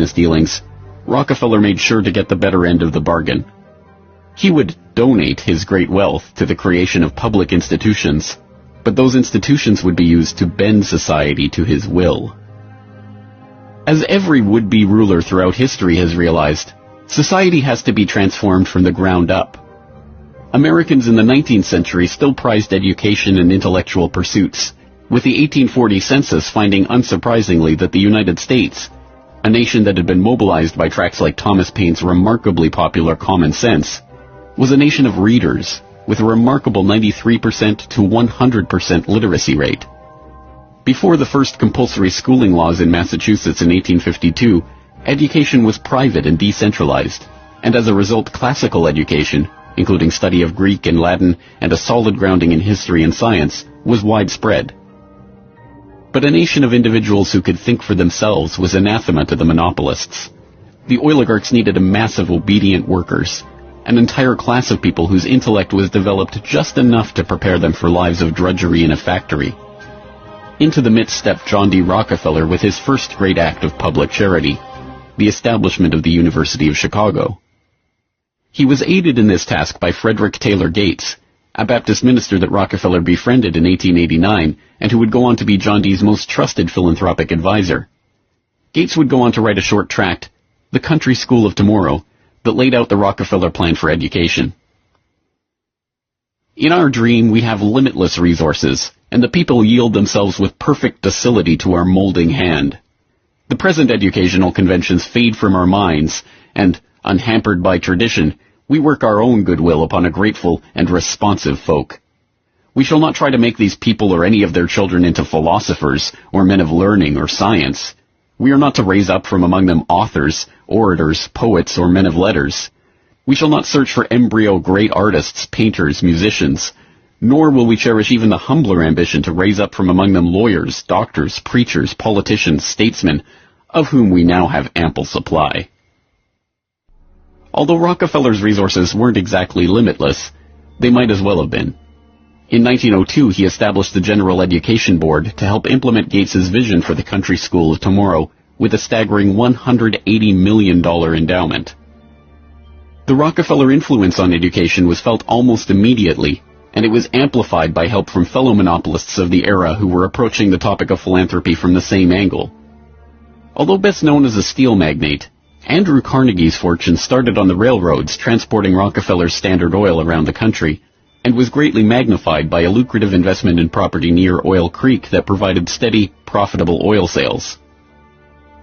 business dealings, Rockefeller made sure to get the better end of the bargain. He would donate his great wealth to the creation of public institutions, but those institutions would be used to bend society to his will. As every would-be ruler throughout history has realized, society has to be transformed from the ground up. Americans in the 19th century still prized education and intellectual pursuits, with the 1840 census finding unsurprisingly that the United States, a nation that had been mobilized by tracts like Thomas Paine's remarkably popular Common Sense, was a nation of readers with a remarkable 93% to 100% literacy rate. Before the first compulsory schooling laws in Massachusetts in 1852, education was private and decentralized, and as a result classical education, including study of Greek and Latin and a solid grounding in history and science, was widespread. But a nation of individuals who could think for themselves was anathema to the monopolists. The oligarchs needed a mass of obedient workers, an entire class of people whose intellect was developed just enough to prepare them for lives of drudgery in a factory. Into the midst stepped John D. Rockefeller with his first great act of public charity, the establishment of the University of Chicago. He was aided in this task by Frederick Taylor Gates, a Baptist minister that Rockefeller befriended in 1889 and who would go on to be John D.'s most trusted philanthropic advisor. Gates would go on to write a short tract, The Country School of Tomorrow, that laid out the Rockefeller plan for education. In our dream, we have limitless resources, and the people yield themselves with perfect docility to our molding hand. The present educational conventions fade from our minds, and, unhampered by tradition, we work our own goodwill upon a grateful and responsive folk. We shall not try to make these people or any of their children into philosophers, or men of learning or science. We are not to raise up from among them authors, orators, poets, or men of letters. We shall not search for embryo great artists, painters, musicians, nor will we cherish even the humbler ambition to raise up from among them lawyers, doctors, preachers, politicians, statesmen, of whom we now have ample supply. Although Rockefeller's resources weren't exactly limitless, they might as well have been. In 1902, he established the General Education Board to help implement Gates's vision for the Country School of Tomorrow with a staggering $180 million endowment. The Rockefeller influence on education was felt almost immediately, and it was amplified by help from fellow monopolists of the era who were approaching the topic of philanthropy from the same angle. Although best known as a steel magnate, Andrew Carnegie's fortune started on the railroads transporting Rockefeller's Standard Oil around the country, and was greatly magnified by a lucrative investment in property near Oil Creek that provided steady, profitable oil sales.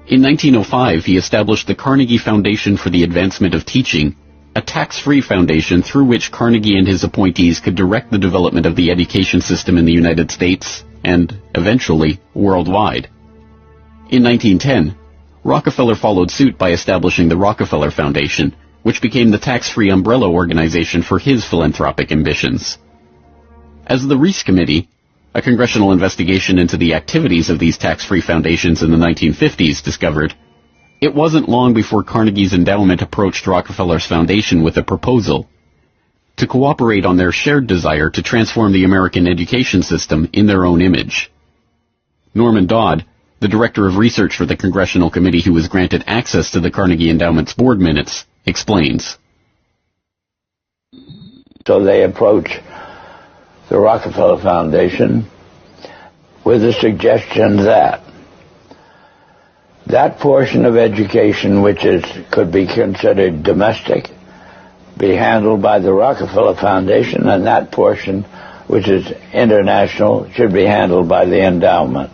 In 1905, he established the Carnegie Foundation for the Advancement of Teaching, a tax-free foundation through which Carnegie and his appointees could direct the development of the education system in the United States and, eventually, worldwide. In 1910, Rockefeller followed suit by establishing the Rockefeller Foundation, which became the tax-free umbrella organization for his philanthropic ambitions. As the Reese Committee, a congressional investigation into the activities of these tax-free foundations in the 1950s, discovered, it wasn't long before Carnegie's endowment approached Rockefeller's foundation with a proposal to cooperate on their shared desire to transform the American education system in their own image. Norman Dodd, the director of research for the congressional committee who was granted access to the Carnegie Endowment's board minutes, explains. So they approach the Rockefeller Foundation with the suggestion that that portion of education which could be considered domestic be handled by the Rockefeller Foundation, and that portion which is international should be handled by the endowment.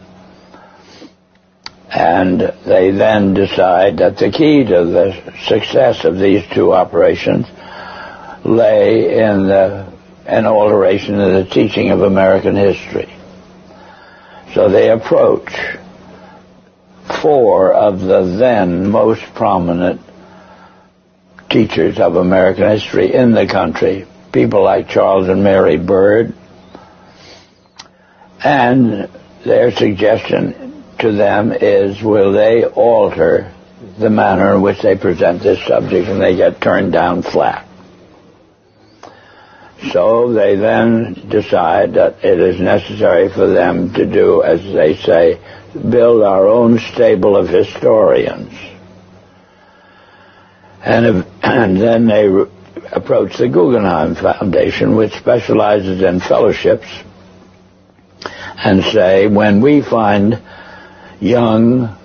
And they then decide that the key to the success of these two operations lay in an alteration in the teaching of American history. So they approach four of the then most prominent teachers of American history in the country, people like Charles and Mary Bird, and their suggestion to them is, will they alter the manner in which they present this subject, and they get turned down flat. So they then decide that it is necessary for them to do, as they say, build our own stable of historians. And then they approach the Guggenheim Foundation, which specializes in fellowships, and say, when we find young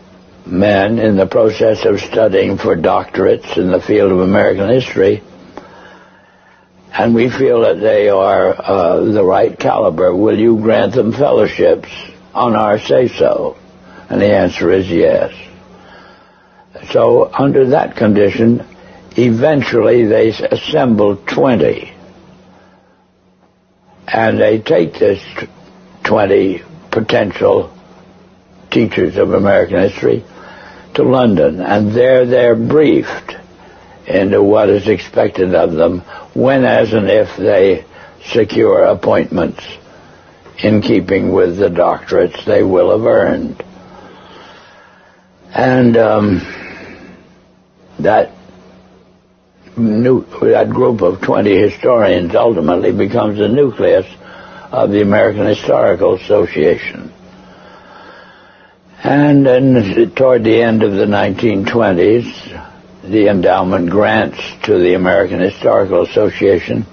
men in the process of studying for doctorates in the field of American history, and we feel that they are the right caliber, will you grant them fellowships on our say-so? And the answer is yes. So under that condition, eventually they assemble 20. And they take this 20 potential teachers of American history to London, and there they're briefed into what is expected of them when, as and if they secure appointments in keeping with the doctorates they will have earned. And that group of 20 historians ultimately becomes the nucleus of the American Historical Association. And then toward the end of the 1920s, the endowment grants to the American Historical Association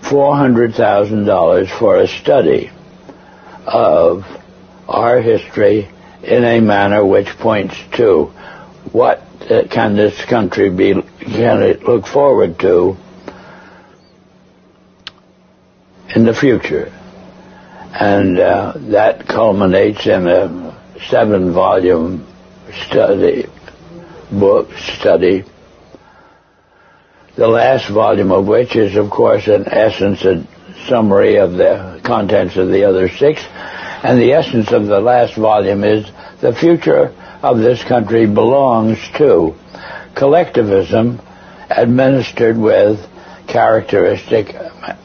$400,000 for a study of our history in a manner which points to what can this country can it look forward to in the future. And that culminates in a 7-volume study, the last volume of which is, of course, in essence a summary of the contents of the other 6. And the essence of the last volume is the future of this country belongs to collectivism administered with characteristic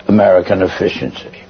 American efficiency.